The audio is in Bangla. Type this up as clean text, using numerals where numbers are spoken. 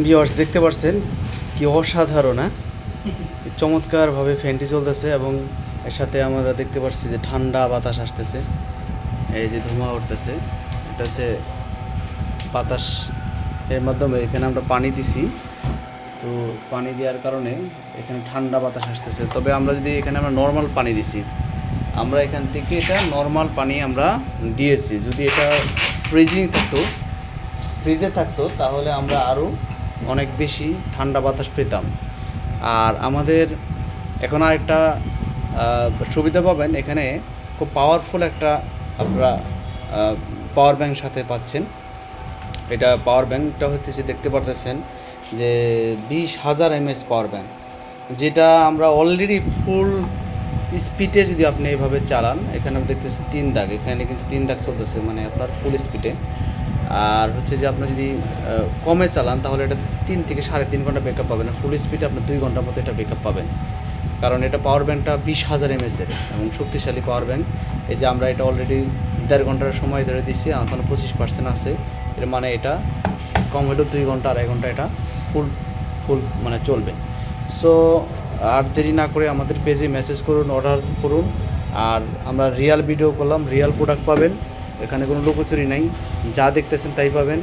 ভিউয়ার্স দেখতে পাচ্ছেন কি অসাধারণ, হ্যাঁ, চমৎকারভাবে ফ্যানটি চলতেছে এবং এর সাথে আমরা দেখতে পাচ্ছি যে ঠান্ডা বাতাস আসতেছে। এই যে ধোঁয়া উঠতেছে, এটা হচ্ছে বাতাস এর মাধ্যমে। এখানে আমরা পানি দিছি, তো পানি দেওয়ার কারণে এখানে ঠান্ডা বাতাস আসতেছে। তবে আমরা যদি এখানে আমরা নর্মাল পানি দিছি, আমরা এখান থেকে এটা নর্মাল পানি আমরা দিয়েছি। যদি এটা ফ্রিজে থাকতো তাহলে আমরা আরও অনেক বেশি ঠান্ডা বাতাস পেতাম। আর আমাদের এখন আরেকটা সুবিধা পাবেন, এখানে খুব পাওয়ারফুল একটা আপনারা পাওয়ার ব্যাংক সাথে পাচ্ছেন। এটা পাওয়ার ব্যাংকটা হচ্ছে দেখতে পারতেছেন যে 20,000 mAh পাওয়ার ব্যাংক, যেটা আমরা অলরেডি ফুল স্পিডে যদি আপনি এভাবে চালান, এখানে দেখতেছেন 3 দাগ, এখানে কিন্তু 3 দাগ চলতেছে, মানে আপনার ফুল স্পিডে। আর হচ্ছে যে আপনি যদি কমে চালান তাহলে এটা 3 থেকে 3.5 ঘন্টা ব্যাকআপ পাবেন, ফুল স্পিডে আপনি 2 ঘন্টার মতো এটা ব্যাকআপ পাবেন। কারণ এটা পাওয়ার ব্যাংকটা 20,000 mAh এবং শক্তিশালী পাওয়ার ব্যাংক। এই যে আমরা এটা অলরেডি 1.5 ঘন্টার সময় ধরে দিচ্ছি, এখনও 25% আছে। এর মানে এটা কম হলেও 2 ঘন্টা 2.5 ঘন্টা এটা ফুল মানে চলবে। সো আর দেরি না করে আমাদের পেজে মেসেজ করুন, অর্ডার করুন। আর আমরা রিয়াল ভিডিও করলাম, রিয়াল প্রোডাক্ট পাবেন, এখানে কোনো লুকোচুরি নাই, যা দেখতেছেন তাই পাবেন।